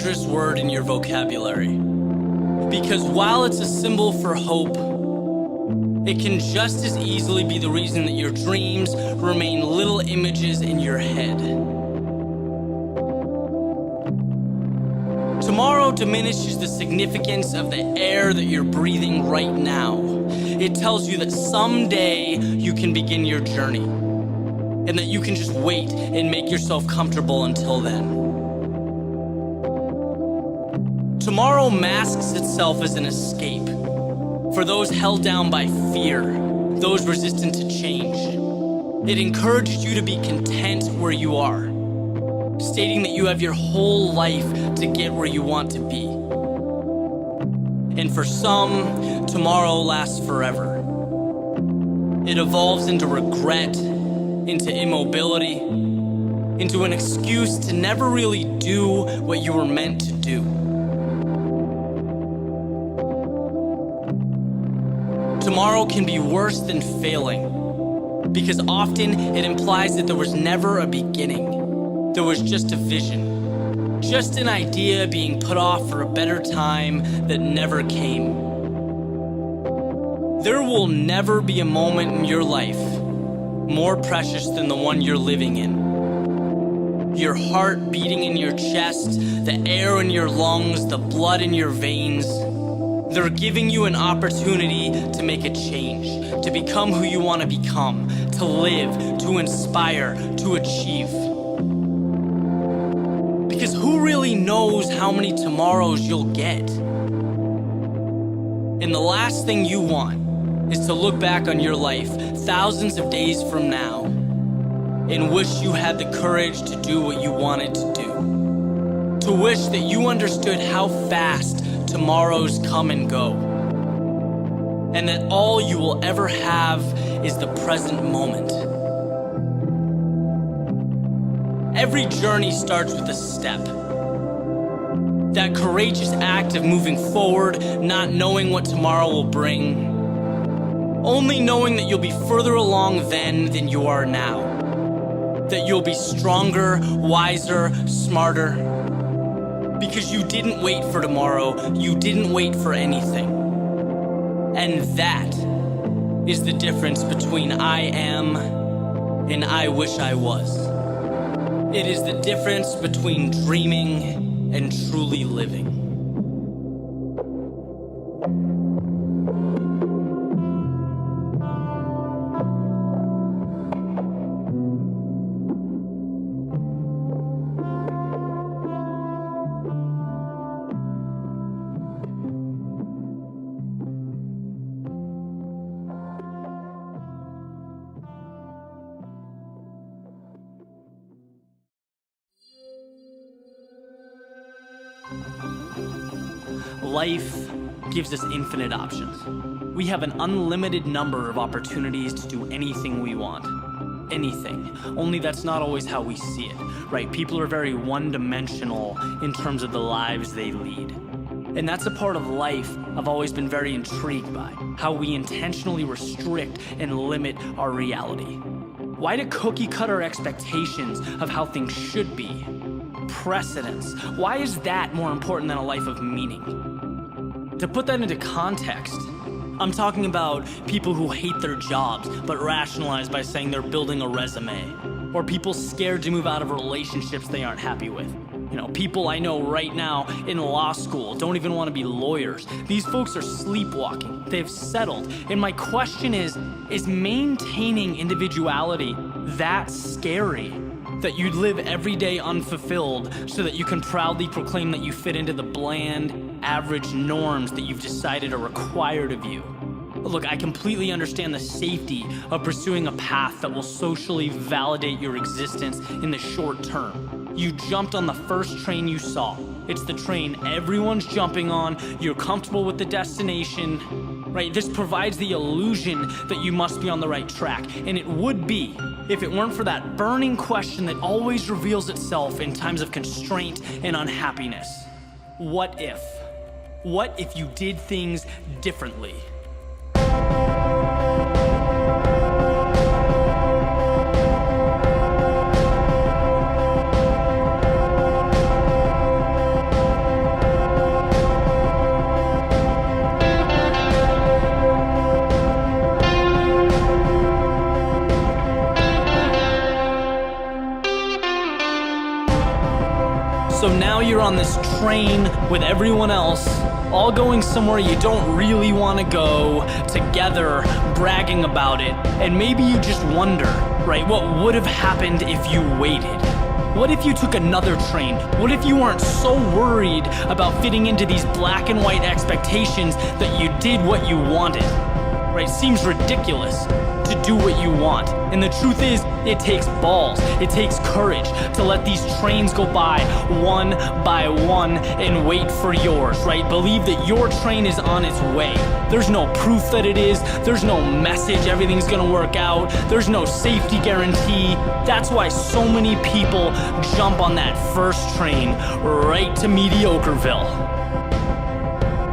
dangerous word in your vocabulary. Because while it's a symbol for hope, it can just as easily be the reason that your dreams remain little images in your head. Tomorrow diminishes the significance of the air that you're breathing right now. It tells you that someday you can begin your journey, and that you can just wait and make yourself comfortable until then. Tomorrow masks itself as an escape for those held down by fear, those resistant to change. It encourages you to be content where you are, stating that you have your whole life to get where you want to be. And for some, tomorrow lasts forever. It evolves into regret, into immobility, into an excuse to never really do what you were meant to do. Tomorrow can be worse than failing, because often it implies that there was never a beginning. There was just a vision, just an idea being put off for a better time that never came. There will never be a moment in your life more precious than the one you're living in. Your heart beating in your chest, the air in your lungs, the blood in your veins. They're giving you an opportunity to make a change, to become who you want to become, to live, to inspire, to achieve. Because who really knows how many tomorrows you'll get? And the last thing you want is to look back on your life thousands of days from now and wish you had the courage to do what you wanted to do. To wish that you understood how fast tomorrows come and go, and that all you will ever have is the present moment. Every journey starts with a step. That courageous act of moving forward, not knowing what tomorrow will bring, only knowing that you'll be further along then than you are now. That you'll be stronger, wiser, smarter. Because you didn't wait for tomorrow, you didn't wait for anything. And that is the difference between I am and I wish I was. It is the difference between dreaming and truly living. Life gives us infinite options. We have an unlimited number of opportunities to do anything we want. Anything. Only that's not always how we see it, right? People are very one-dimensional in terms of the lives they lead. And that's a part of life I've always been very intrigued by, how we intentionally restrict and limit our reality. Why do cookie-cutter expectations of how things should be, precedence, why is that more important than a life of meaning? To put that into context, I'm talking about people who hate their jobs but rationalize by saying they're building a resume, or people scared to move out of relationships they aren't happy with. You know, people I know right now in law school don't even want to be lawyers. These folks are sleepwalking. They've settled. And my question is maintaining individuality that scary? That you'd live every day unfulfilled so that you can proudly proclaim that you fit into the bland, average norms that you've decided are required of you. Look, I completely understand the safety of pursuing a path that will socially validate your existence in the short term. You jumped on the first train you saw. It's the train everyone's jumping on. You're comfortable with the destination, right? This provides the illusion that you must be on the right track, and it would be if it weren't for that burning question that always reveals itself in times of constraint and unhappiness. What if? What if you did things differently? on this train with everyone else, all going somewhere you don't really want to go, together, bragging about it, and maybe you just wonder, right, what would have happened if you waited? What if you took another train? What if you weren't so worried about fitting into these black and white expectations that you did what you wanted? Right? Seems ridiculous to do what you want. And the truth is, it takes balls, it takes courage to let these trains go by one and wait for yours, right? Believe that your train is on its way. There's no proof that it is, there's no message everything's gonna work out, there's no safety guarantee. That's why so many people jump on that first train right to Mediocreville.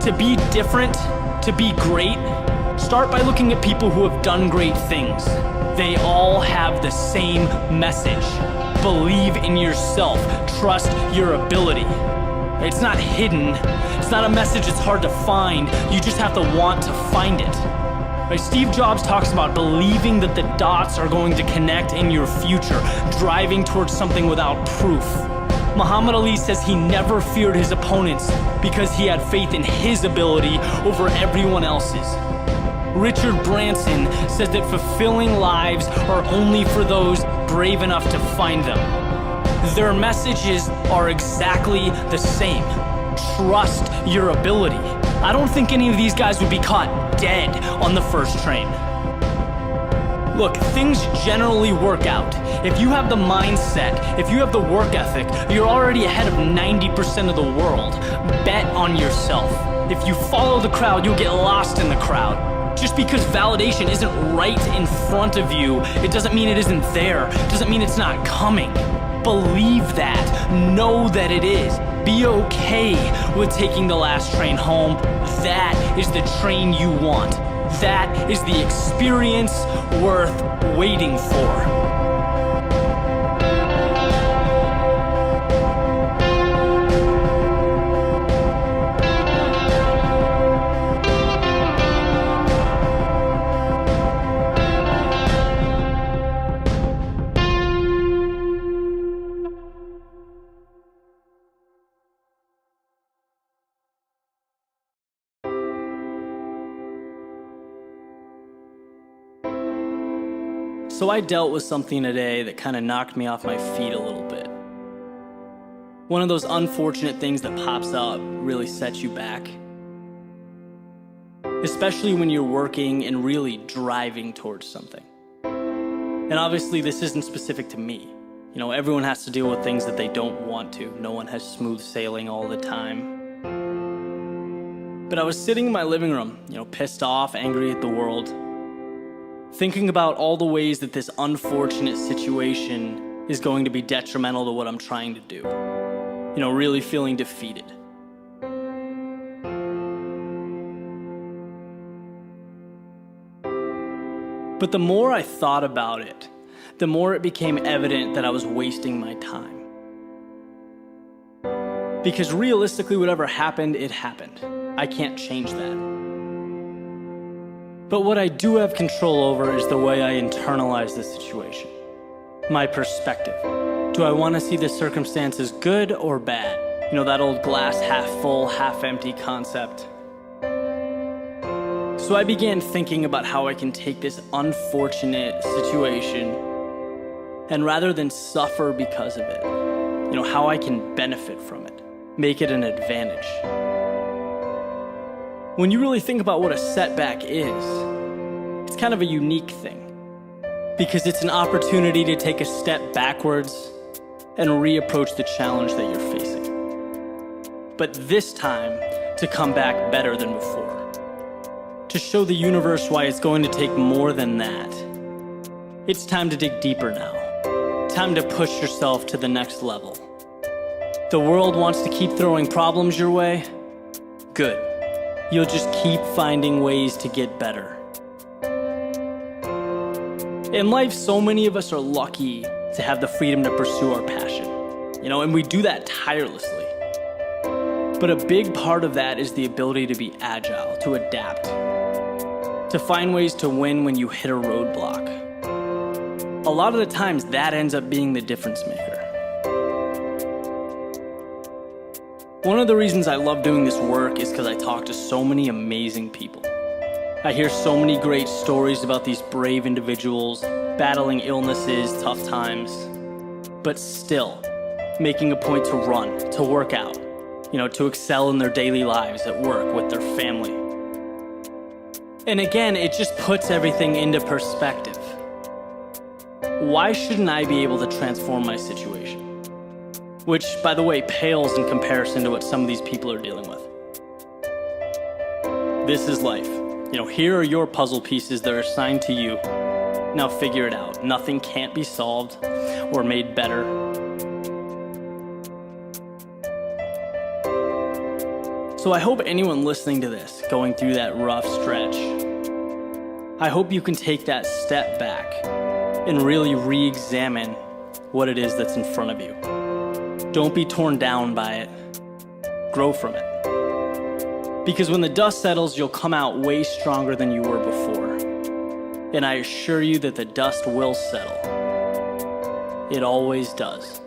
To be different, to be great, start by looking at people who have done great things. They all have the same message. Believe in yourself. Trust your ability. It's not hidden. It's not a message that's hard to find. You just have to want to find it. Right? Steve Jobs talks about believing that the dots are going to connect in your future, driving towards something without proof. Muhammad Ali says he never feared his opponents because he had faith in his ability over everyone else's. Richard Branson says that fulfilling lives are only for those brave enough to find them. Their messages are exactly the same. Trust your ability. I don't think any of these guys would be caught dead on the first train. Look, things generally work out. If you have the mindset, if you have the work ethic, you're already ahead of 90% of the world. Bet on yourself. If you follow the crowd, you'll get lost in the crowd. Just because validation isn't right in front of you, it doesn't mean it isn't there. It doesn't mean it's not coming. Believe that. Know that it is. Be okay with taking the last train home. That is the train you want. That is the experience worth waiting for. So I dealt with something today that kind of knocked me off my feet a little bit. One of those unfortunate things that pops up really sets you back. Especially when you're working and really driving towards something. And obviously this isn't specific to me. You know, everyone has to deal with things that they don't want to. No one has smooth sailing all the time. But I was sitting in my living room, pissed off, angry at the world, thinking about all the ways that this unfortunate situation is going to be detrimental to what I'm trying to do. Really feeling defeated. But the more I thought about it, the more it became evident that I was wasting my time. Because realistically, whatever happened, it happened. I can't change that. But what I do have control over is the way I internalize the situation. My perspective. Do I want to see the circumstances good or bad? That old glass half full, half empty concept. So I began thinking about how I can take this unfortunate situation and rather than suffer because of it, how I can benefit from it, make it an advantage. When you really think about what a setback is, it's kind of a unique thing because it's an opportunity to take a step backwards and reapproach the challenge that you're facing. But this time, to come back better than before. To show the universe why it's going to take more than that. It's time to dig deeper now. Time to push yourself to the next level. The world wants to keep throwing problems your way? Good. You'll just keep finding ways to get better. In life, so many of us are lucky to have the freedom to pursue our passion, and we do that tirelessly. But a big part of that is the ability to be agile, to adapt, to find ways to win when you hit a roadblock. A lot of the times, that ends up being the difference maker. One of the reasons I love doing this work is because I talk to so many amazing people. I hear so many great stories about these brave individuals battling illnesses, tough times, but still making a point to run, to work out, to excel in their daily lives at work with their family. And again, it just puts everything into perspective. Why shouldn't I be able to transform my situation? Which, by the way, pales in comparison to what some of these people are dealing with. This is life. Here are your puzzle pieces that are assigned to you. Now figure it out. Nothing can't be solved or made better. So I hope anyone listening to this, going through that rough stretch, I hope you can take that step back and really re-examine what it is that's in front of you. Don't be torn down by it. Grow from it. Because when the dust settles, you'll come out way stronger than you were before. And I assure you that the dust will settle. It always does.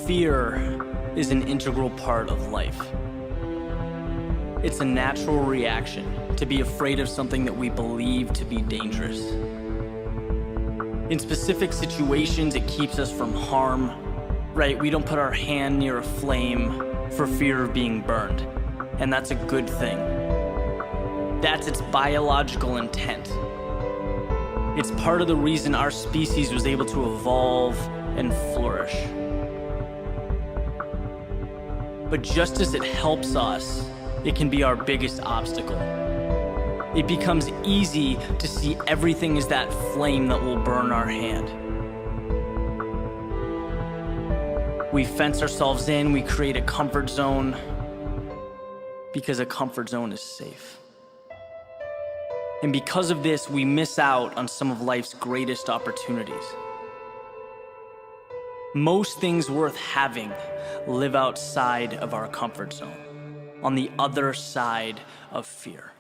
Fear is an integral part of life. It's a natural reaction to be afraid of something that we believe to be dangerous. In specific situations, it keeps us from harm, right? We don't put our hand near a flame for fear of being burned, and that's a good thing. That's its biological intent. It's part of the reason our species was able to evolve and flourish. But just as it helps us, it can be our biggest obstacle. It becomes easy to see everything as that flame that will burn our hand. We fence ourselves in, we create a comfort zone, because a comfort zone is safe. And because of this, we miss out on some of life's greatest opportunities. Most things worth having live outside of our comfort zone, on the other side of fear.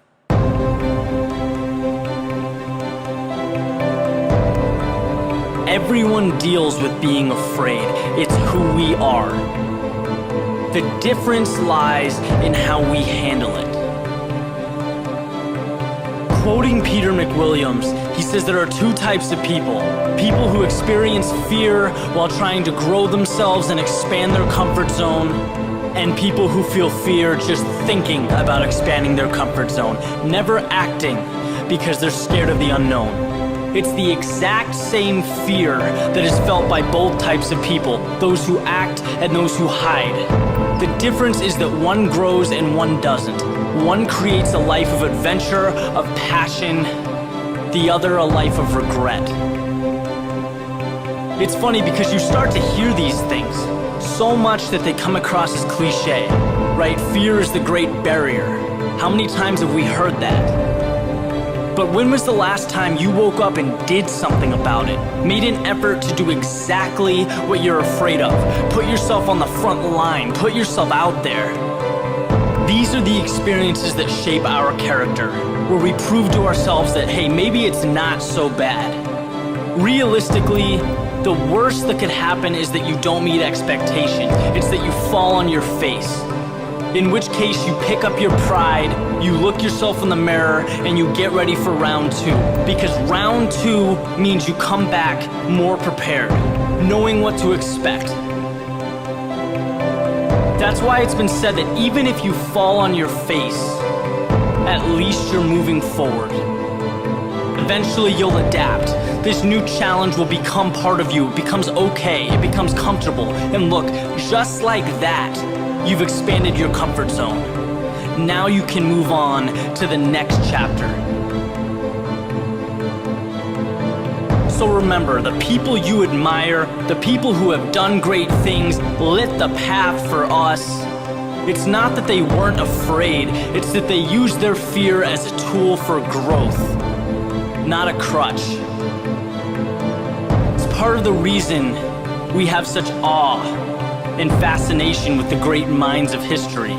Everyone deals with being afraid. It's who we are. The difference lies in how we handle it. Quoting Peter McWilliams, he says there are two types of people. People who experience fear while trying to grow themselves and expand their comfort zone, and people who feel fear just thinking about expanding their comfort zone, never acting because they're scared of the unknown. It's the exact same fear that is felt by both types of people, those who act and those who hide. The difference is that one grows and one doesn't. One creates a life of adventure, of passion, the other a life of regret. It's funny because you start to hear these things so much that they come across as cliche, right? Fear is the great barrier. How many times have we heard that? But when was the last time you woke up and did something about it? Made an effort to do exactly what you're afraid of. Put yourself on the front line. Put yourself out there. These are the experiences that shape our character, where we prove to ourselves that, hey, maybe it's not so bad. Realistically, the worst that could happen is that you don't meet expectation. It's that you fall on your face. In which case you pick up your pride, you look yourself in the mirror, and you get ready for round two. Because round two means you come back more prepared, knowing what to expect. That's why it's been said that even if you fall on your face, at least you're moving forward. Eventually you'll adapt. This new challenge will become part of you. It becomes okay. It becomes comfortable. And look, just like that, you've expanded your comfort zone. Now you can move on to the next chapter. So remember, the people you admire, the people who have done great things, lit the path for us. It's not that they weren't afraid, it's that they used their fear as a tool for growth, not a crutch. It's part of the reason we have such awe and fascination with the great minds of history.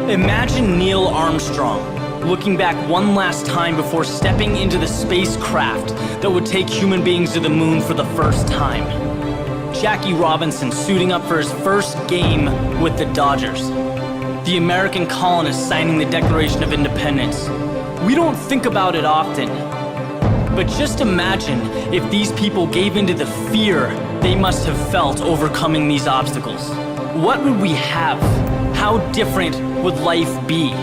Imagine Neil Armstrong looking back one last time before stepping into the spacecraft that would take human beings to the moon for the first time. Jackie Robinson suiting up for his first game with the Dodgers. The American colonists signing the Declaration of Independence. We don't think about it often, but just imagine if these people gave into the fear they must have felt overcoming these obstacles. What would we have? How different would life be?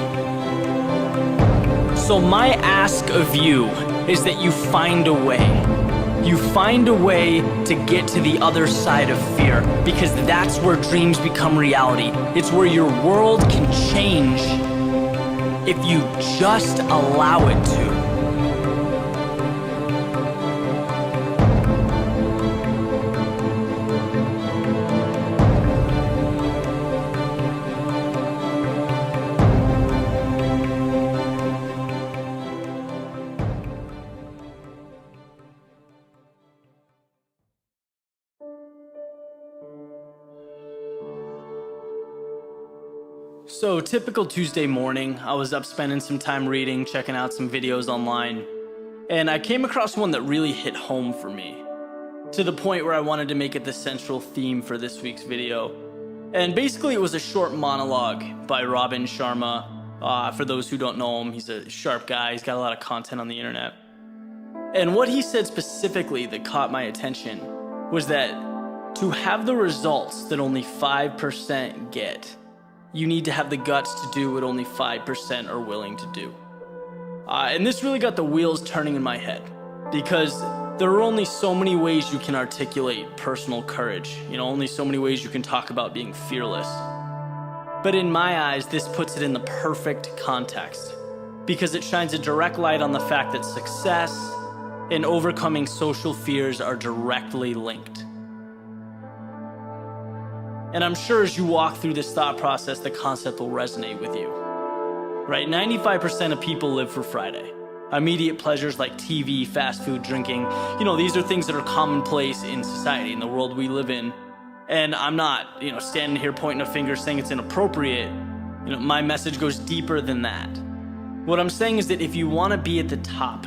So my ask of you is that you find a way. You find a way to get to the other side of fear, because that's where dreams become reality. It's where your world can change if you just allow it to. So, typical Tuesday morning, I was up spending some time reading, checking out some videos online, and I came across one that really hit home for me, to the point where I wanted to make it the central theme for this week's video. And basically it was a short monologue by Robin Sharma. For those who don't know him, he's a sharp guy, he's got a lot of content on the internet. And what he said specifically that caught my attention was that to have the results that only 5% get, you need to have the guts to do what only 5% are willing to do. And this really got the wheels turning in my head, because there are only so many ways you can articulate personal courage. Only so many ways you can talk about being fearless. But in my eyes, this puts it in the perfect context, because it shines a direct light on the fact that success and overcoming social fears are directly linked. And I'm sure as you walk through this thought process, the concept will resonate with you. Right? 95% of people live for Friday. Immediate pleasures like TV, fast food, drinking, these are things that are commonplace in society, in the world we live in. And I'm not, standing here pointing a finger saying it's inappropriate. My message goes deeper than that. What I'm saying is that if you want to be at the top,